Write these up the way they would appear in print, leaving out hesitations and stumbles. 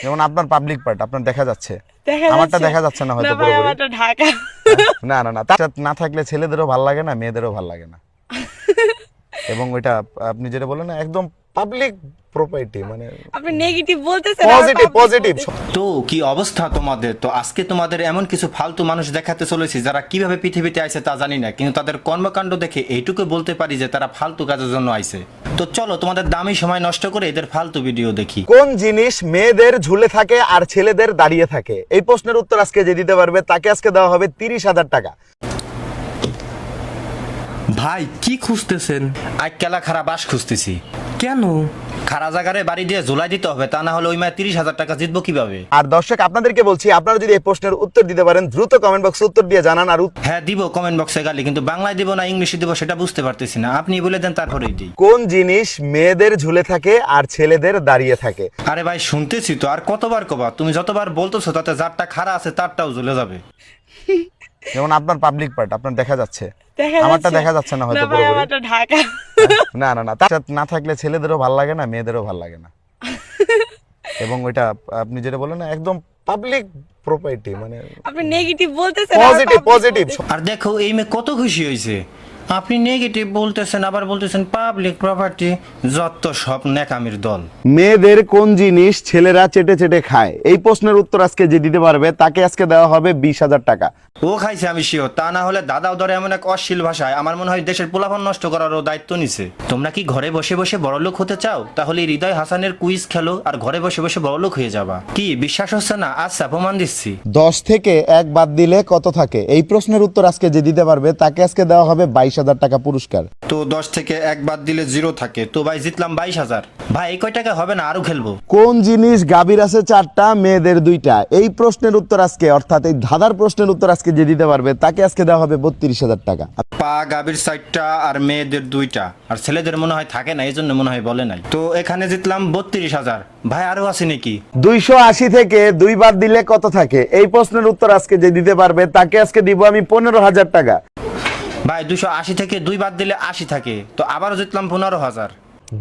যেমন আপনার public part আপনার দেখা যাচ্ছে, আমারটা দেখা যাচ্ছে না হয়তো পুরোপুরি। আমারটা ঢাকা। না না না, তার না থাকলে ছেলেদেরও ভালো লাগে না, মেয়েদেরও ভালো লাগে না। এবং ওইটা আপনি যেটা বলেন না, একদম পাবলিক প্রপার্টি, মানে আপনি নেগেটিভ বলতেছেন, পজিটিভ পজিটিভ। তো কি অবস্থা তোমাদের? তো আজকে তোমাদের এমন কিছু ফালতু মানুষ দেখাতে চলেছি যারা কিভাবে পৃথিবীতে আইছে তা জানি না, কিন্তু তাদের কর্মকাণ্ড দেখে এইটুকু বলতে পারি যে তারা ফালতু কাজের জন্য আইছে। তো চলো তোমাদের দামি সময় নষ্ট করে এদের ফালতু ভিডিও দেখি। কোন জিনিস মেয়েদের ঝুলে থাকে আর ছেলেদের দাঁড়িয়ে থাকে? এই প্রশ্নের উত্তর আজকে যে দিতে পারবে তাকে আজকে দেওয়া হবে 30,000 টাকা। ভাই কি খুঁজতেছেন? আজ কেলা খারাপ বাস খুঁজতেছি। কেন? খারা জাগারে বাড়ি দিয়ে ঝুলাই দিতে হবে, তা না হলে ওই মায়ের 30,000 টাকা জিতবো কিভাবে? আর দর্শক আপনাদেরকে বলছি, আপনারা যদি এই প্রশ্নের উত্তর দিতে পারেন দ্রুত কমেন্ট বক্সে উত্তর দিয়ে জানান। আর হ্যাঁ দিব কমেন্ট বক্সে গালি, কিন্তু বাংলায় দিব না ইংলিশে দিব সেটা বুঝতে পারতেছি না, আপনি বলে দেন তারপরেই দিই। কোন জিনিস মেয়েদের ঝুলে থাকে আর ছেলেদের দাঁড়িয়ে থাকে? আরে ভাই শুনতেছি তো, আর কতবার কবা? তুমি যতবার বলতেছো তাতে যারটা খারা আছে তারটাও ঝুলে যাবে। যেমন আপনার পাবলিক পার্ট আপনার দেখা যাচ্ছে, আমারটা দেখা যাচ্ছে না হয়তো পুরোপুরি। আমারটা ঢাকা। না না না, তার না থাকলে ছেলেদেরও ভালো লাগে না, মেয়েদেরও ভালো লাগে না। এবং ওইটা আপনি যেটা বলেন না, একদম পাবলিক প্রপার্টি, মানে আপনি নেগেটিভ বলতেছেন, পজিটিভ পজিটিভ। আর দেখো এই মেয়ে কত খুশি হয়েছে। আপনি নেগেটিভ বলতেছেন আবার বলতেছেন পাবলিক প্রপার্টি, যত সব নেকামির দল। মেয়েদের কোন জিনিস ছেলেরা চেটে চেটে খায়? এই প্রশ্নের উত্তর আজকে যে দিতে পারবে তাকে আজকে দেওয়া হবে 20,000 টাকা। ও খাইছে আমি শিওর, তা না হলে দাদাও ধরে এমন এক অশ্লীল ভাষায় আমার মনে হয় দেশের পোলাপান নষ্ট করারও দায়িত্ব নিছে। তোমরা কি ঘরে বসে বসে বড়লোক হতে চাও? তাহলে হৃদয় হাসানের কুইজ খেলো আর ঘরে বসে বসে বড়লোক হয়ে যাবা। কি বিশ্বাস হচ্ছে না? আচ্ছা প্রমাণ দিচ্ছি। 10 থেকে 1 বাদ দিলে কত থাকে? এই প্রশ্নের উত্তর আজকে যে দিতে পারবে তাকে আজকে দেওয়া হবে 22,000 টাকা পুরস্কার। তো 10 থেকে 1 বাদ দিলে 0 থাকে, তো ভাই জিতলাম 22,000। ভাই এই কয় টাকা হবে না, আরো খেলবো। কোন জিনিস গাভীর আছে 4টা মেয়েদের 2টা? এই প্রশ্নের উত্তর আজকে, অর্থাৎ এই ধাঁধার প্রশ্নের উত্তর আজকে যে দিতে পারবে তাকে আজকে দেওয়া হবে 32,000 টাকা। পা গাভীর 4টা আর মেয়েদের 2টা, আর ছেলেদের মনে হয় থাকে না, এই জন্য মনে হয় বলে নাই। তো এখানে জিতলাম 32,000। ভাই আরো আছে নাকি? 280 থেকে 2 বাদ দিলে কত থাকে? এই প্রশ্নের উত্তর আজকে যে দিতে পারবে তাকে আজকে দিব আমি 15,000 টাকা। ভাই 280 থেকে 2 বাদ দিলে 80 থাকে, তো আবারও জিতলাম 15,000।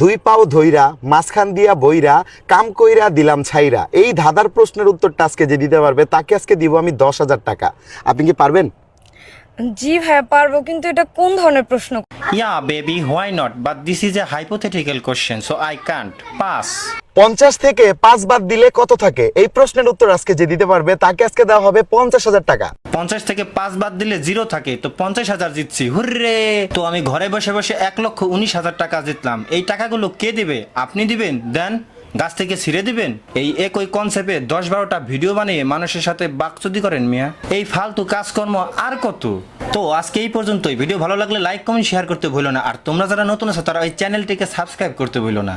2 পাও ধইরা মাঝখান দিয়া বইরা কাম কইরা দিলাম ছাইরা। এই ধাঁধার প্রশ্নের উত্তরটা আজকে যে দিতে পারবে তাকে আজকে দিব আমি 10,000 টাকা। আপনি কি পারবেন? জি ভাইয়া পারবো, কিন্তু এটা কোন ধরনের প্রশ্ন? Yeah baby, why not? But this is a hypothetical question, so I can't pass. 50 থেকে 5 বাদ দিলে কত থাকে? এই প্রশ্নের উত্তর আজকে যে দিতে পারবে তাকে আজকে দেওয়া হবে 50,000 টাকা। 50 থেকে 5 বাদ দিলে 0 থাকে, তো 50,000 জিতছি, হুররে! তো আমি ঘরে বসে বসে 1,19,000 টাকা জিতলাম। এই টাকাগুলো কে দিবে? আপনি দিবেন? দেন গাছ থেকে ছিঁড়ে দিবেন? এই একই কনসেপ্টে 10-12টা ভিডিও বানিয়ে মানুষের সাথে বাকচুদি করেন মিয়া। এই ফালতু কাজকর্ম আর কত? তো আজকে এই পর্যন্তই। ভিডিও ভালো লাগলে লাইক কমেন্ট শেয়ার করতে ভুলো না, আর তোমরা যারা নতুন আছো তারা এই চ্যানেলটিকে সাবস্ক্রাইব করতে ভুলো না।